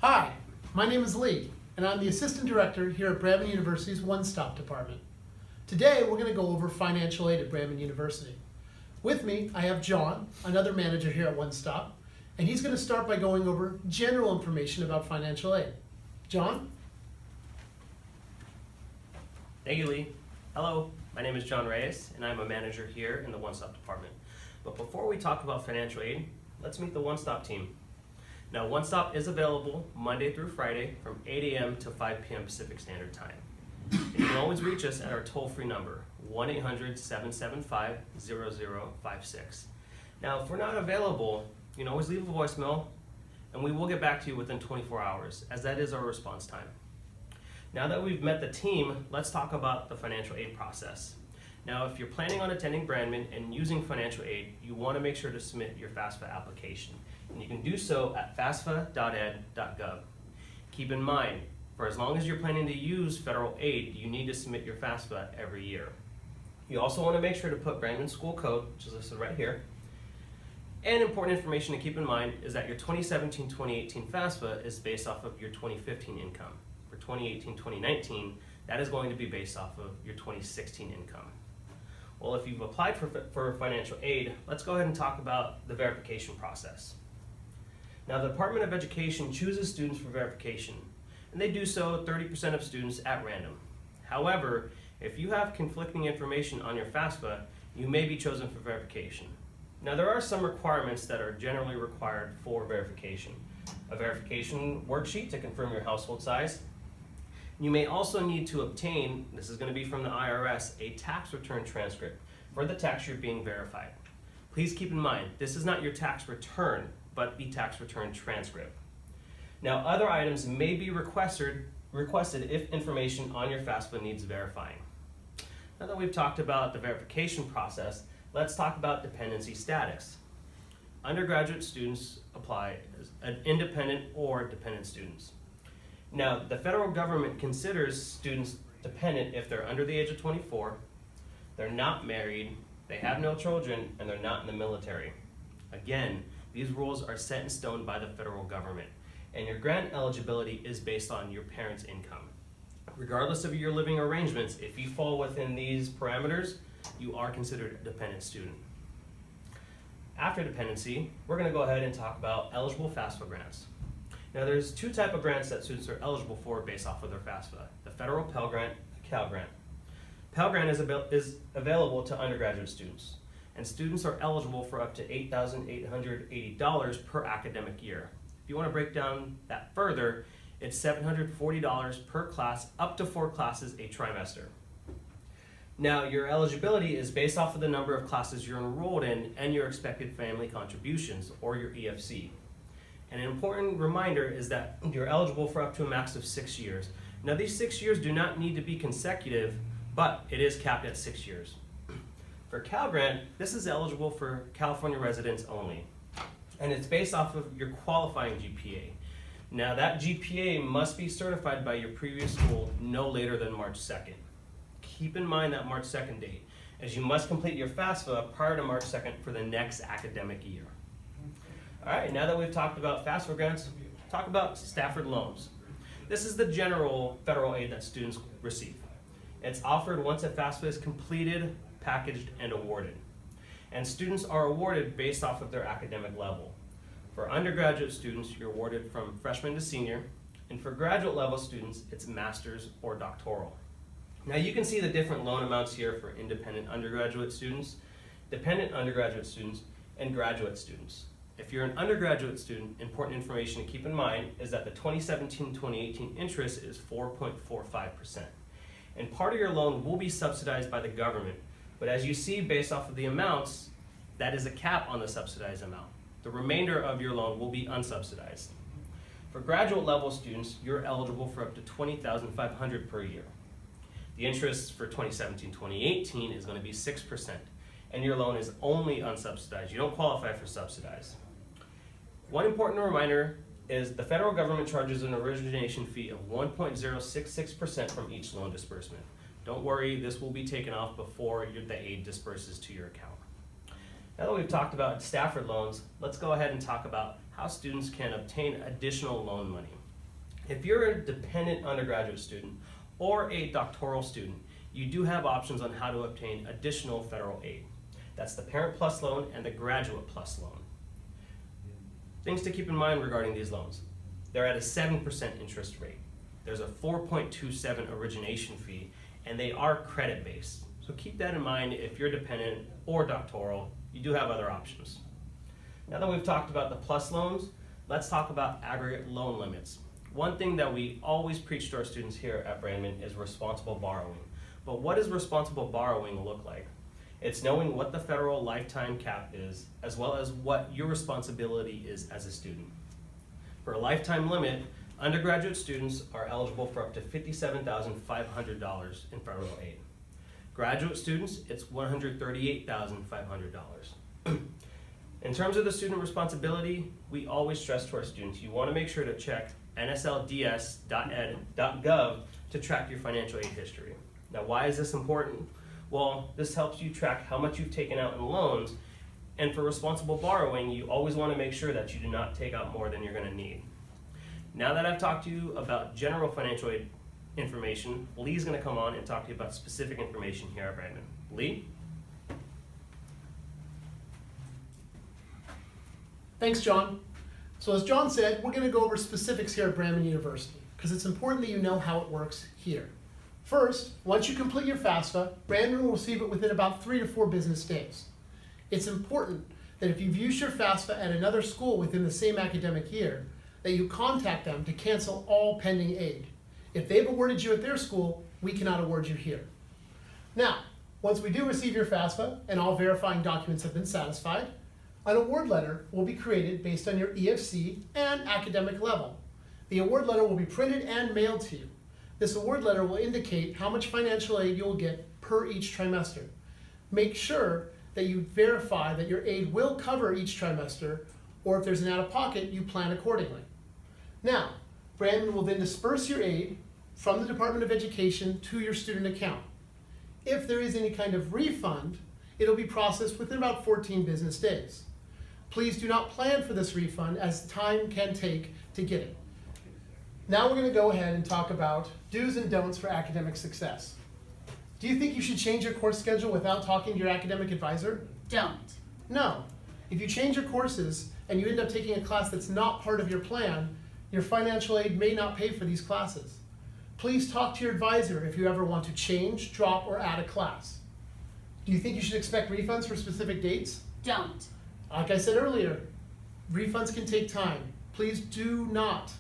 Hi, my name is Lee, and I'm the Assistant Director here at Brandman University's One Stop Department. Today, we're going to go over financial aid at Brandman University. With me, I have John, another manager here at One Stop, and he's going to start by going over general information about financial aid. John? Thank you, Lee. Hello, my name is John Reyes, and I'm a manager here in the One Stop Department. But before we talk about financial aid, let's meet the One Stop team. Now, One Stop is available Monday through Friday from 8 a.m. to 5 p.m. Pacific Standard Time. And you can always reach us at our toll-free number, 1-800-775-0056. Now, if we're not available, you can always leave a voicemail, and we will get back to you within 24 hours, as that is our response time. Now that we've met the team, let's talk about the financial aid process. Now, if you're planning on attending Brandman and using financial aid, you want to make sure to submit your FAFSA application. And you can do so at fasfa.ed.gov. Keep in mind, for as long as you're planning to use federal aid, you need to submit your FAFSA every year. You also want to make sure to put Brandman school code, which is listed right here. And important information to keep in mind is that your 2017-2018 FAFSA is based off of your 2015 income. For 2018-2019, that is going to be based off of your 2016 income. Well, if you've applied for financial aid, let's go ahead and talk about the verification process. Now, the Department of Education chooses students for verification, and they do so 30% of students at random. However, if you have conflicting information on your FAFSA, you may be chosen for verification. Now, there are some requirements that are generally required for verification. A verification worksheet to confirm your household size. You may also need to obtain, this is going to be from the IRS, a tax return transcript for the tax year being verified. Please keep in mind, this is not your tax return, but the tax return transcript. Now, other items may be requested if information on your FAFSA needs verifying. Now that we've talked about the verification process, let's talk about dependency status. Undergraduate students apply as independent or dependent students. Now, the federal government considers students dependent if they're under the age of 24, they're not married, they have no children, and they're not in the military. Again, these rules are set in stone by the federal government, and your grant eligibility is based on your parents' income. Regardless of your living arrangements, if you fall within these parameters, you are considered a dependent student. After dependency, we're going to go ahead and talk about eligible FAFSA grants. Now, there's two types of grants that students are eligible for based off of their FAFSA: the federal Pell Grant, the Cal Grant. Pell Grant is available to undergraduate students, and students are eligible for up to $8,880 per academic year. If you want to break down that further, it's $740 per class, up to 4 classes a trimester. Now, your eligibility is based off of the number of classes you're enrolled in and your expected family contributions, or your EFC. And an important reminder is that you're eligible for up to a max of 6 years. Now, these 6 years do not need to be consecutive, but it is capped at 6 years. For Cal Grant, this is eligible for California residents only, and it's based off of your qualifying GPA. Now, that GPA must be certified by your previous school no later than March 2nd. Keep in mind that March 2nd date, as you must complete your FAFSA prior to March 2nd for the next academic year. All right, now that we've talked about FAFSA grants, talk about Stafford loans. This is the general federal aid that students receive. It's offered once a FAFSA is completed, packaged, and awarded. And students are awarded based off of their academic level. For undergraduate students, you're awarded from freshman to senior, and for graduate level students, it's master's or doctoral. Now, you can see the different loan amounts here for independent undergraduate students, dependent undergraduate students, and graduate students. If you're an undergraduate student, important information to keep in mind is that the 2017-2018 interest is 4.45%. And part of your loan will be subsidized by the government, but as you see based off of the amounts, that is a cap on the subsidized amount. The remainder of your loan will be unsubsidized. For graduate level students, you're eligible for up to $20,500 per year. The interest for 2017-2018 is going to be 6%, and your loan is only unsubsidized. You don't qualify for subsidized. One important reminder is the federal government charges an origination fee of 1.066% from each loan disbursement. Don't worry, this will be taken off before the aid disperses to your account. Now that we've talked about Stafford loans, let's go ahead and talk about how students can obtain additional loan money. If you're a dependent undergraduate student or a doctoral student, you do have options on how to obtain additional federal aid. That's the Parent Plus loan and the Graduate Plus loan. Things to keep in mind regarding these loans. They're at a 7% interest rate. There's a 4.27 origination fee, and they are credit-based. So keep that in mind if you're dependent or doctoral, you do have other options. Now that we've talked about the plus loans, let's talk about aggregate loan limits. One thing that we always preach to our students here at Brandman is responsible borrowing. But what does responsible borrowing look like? It's knowing what the federal lifetime cap is, as well as what your responsibility is as a student. For a lifetime limit, undergraduate students are eligible for up to $57,500 in federal aid. Graduate students, it's $138,500. In terms of the student responsibility, we always stress to our students, you want to make sure to check nslds.ed.gov to track your financial aid history. Now, why is this important? Well, this helps you track how much you've taken out in loans, and for responsible borrowing, you always want to make sure that you do not take out more than you're going to need. Now that I've talked to you about general financial aid information, Lee's going to come on and talk to you about specific information here at Brandman. Lee? Thanks, John. So as John said, we're going to go over specifics here at Brandman University because it's important that you know how it works here. First, once you complete your FAFSA, Brandman will receive it within about 3 to 4 business days. It's important that if you've used your FAFSA at another school within the same academic year, that you contact them to cancel all pending aid. If they've awarded you at their school, we cannot award you here. Now, once we do receive your FAFSA and all verifying documents have been satisfied, an award letter will be created based on your EFC and academic level. The award letter will be printed and mailed to you. This award letter will indicate how much financial aid you'll get per each trimester. Make sure that you verify that your aid will cover each trimester, or if there's an out-of-pocket, you plan accordingly. Now, Brandman will then disperse your aid from the Department of Education to your student account. If there is any kind of refund, it'll be processed within about 14 business days. Please do not plan for this refund as time can take to get it. Now we're going to go ahead and talk about do's and don'ts for academic success. Do you think you should change your course schedule without talking to your academic advisor? Don't. No. If you change your courses and you end up taking a class that's not part of your plan, your financial aid may not pay for these classes. Please talk to your advisor if you ever want to change, drop, or add a class. Do you think you should expect refunds for specific dates? Don't. Like I said earlier, refunds can take time. Please do not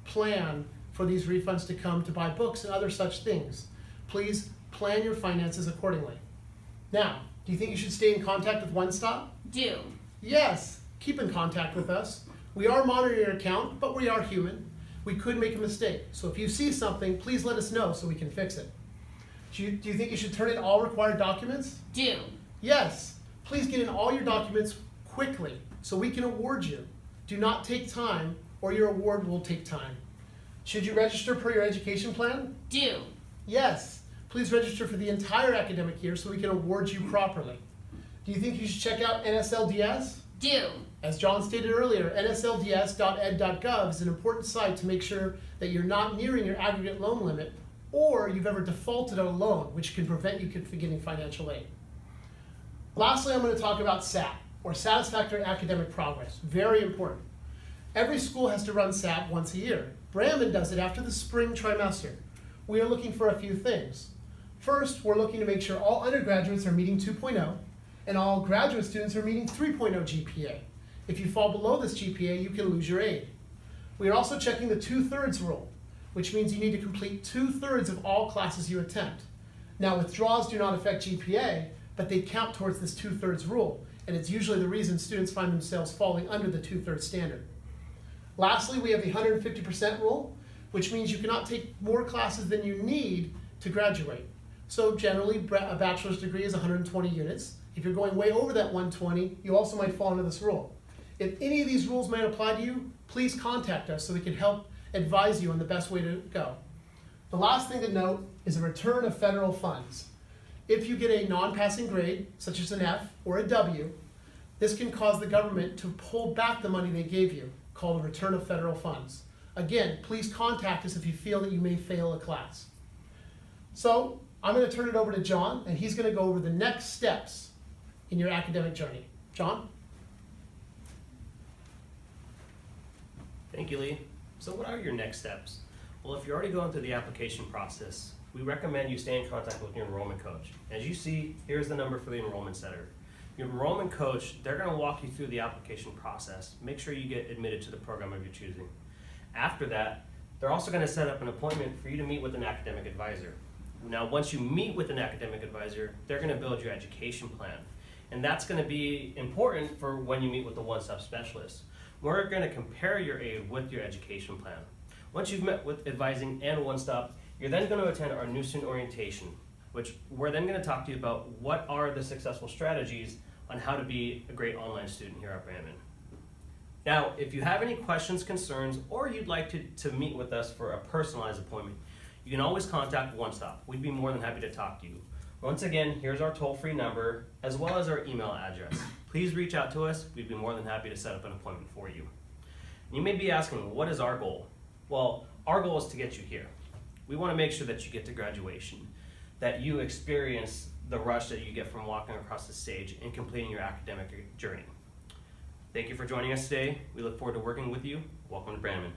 plan for these refunds to come to buy books and other such things. Please plan your finances accordingly. Now, do you think you should stay in contact with One Stop? Do. Yes, keep in contact with us. We are monitoring your account, but we are human. We could make a mistake. So if you see something, please let us know so we can fix it. Do you think you should turn in all required documents? Do. Yes, please get in all your documents quickly so we can award you. Do not take time or your award will take time. Should you register per your education plan? Do. Yes, please register for the entire academic year so we can award you properly. Do you think you should check out NSLDS? Do. As John stated earlier, nslds.ed.gov is an important site to make sure that you're not nearing your aggregate loan limit or you've ever defaulted on a loan, which can prevent you from getting financial aid. Lastly, I'm going to talk about SAP, or Satisfactory Academic Progress. Very important. Every school has to run SAP once a year. Brandman does it after the spring trimester. We are looking for a few things. First, we're looking to make sure all undergraduates are meeting 2.0 and all graduate students are meeting 3.0 GPA. If you fall below this GPA, you can lose your aid. We are also checking the 2/3 rule, which means you need to complete 2/3 of all classes you attempt. Now, withdrawals do not affect GPA, but they count towards this 2/3 rule, and it's usually the reason students find themselves falling under the 2/3 standard. Lastly, we have the 150% rule, which means you cannot take more classes than you need to graduate. So generally, a bachelor's degree is 120 units. If you're going way over that 120, you also might fall under this rule. If any of these rules might apply to you, please contact us so we can help advise you on the best way to go. The last thing to note is a return of federal funds. If you get a non-passing grade, such as an F or a W, this can cause the government to pull back the money they gave you, called a return of federal funds. Again, please contact us if you feel that you may fail a class. So I'm going to turn it over to John, and he's going to go over the next steps in your academic journey. John? Thank you, Lee. So what are your next steps? Well, if you're already going through the application process, we recommend you stay in contact with your enrollment coach. As you see, here's the number for the enrollment center. Your enrollment coach, they're going to walk you through the application process. Make sure you get admitted to the program of your choosing. After that, they're also going to set up an appointment for you to meet with an academic advisor. Now, once you meet with an academic advisor, they're going to build your education plan. And that's going to be important for when you meet with the one-stop specialist. We're going to compare your aid with your education plan. Once you've met with advising and one-stop, you're then going to attend our new student orientation, which we're then going to talk to you about what are the successful strategies on how to be a great online student here at Brandman. Now, if you have any questions, concerns, or you'd like to meet with us for a personalized appointment, you can always contact One Stop. We'd be more than happy to talk to you. Once again, here's our toll-free number, as well as our email address. Please reach out to us. We'd be more than happy to set up an appointment for you. You may be asking, what is our goal? Well, our goal is to get you here. We want to make sure that you get to graduation, that you experience the rush that you get from walking across the stage and completing your academic journey. Thank you for joining us today. We look forward to working with you. Welcome to Brandman.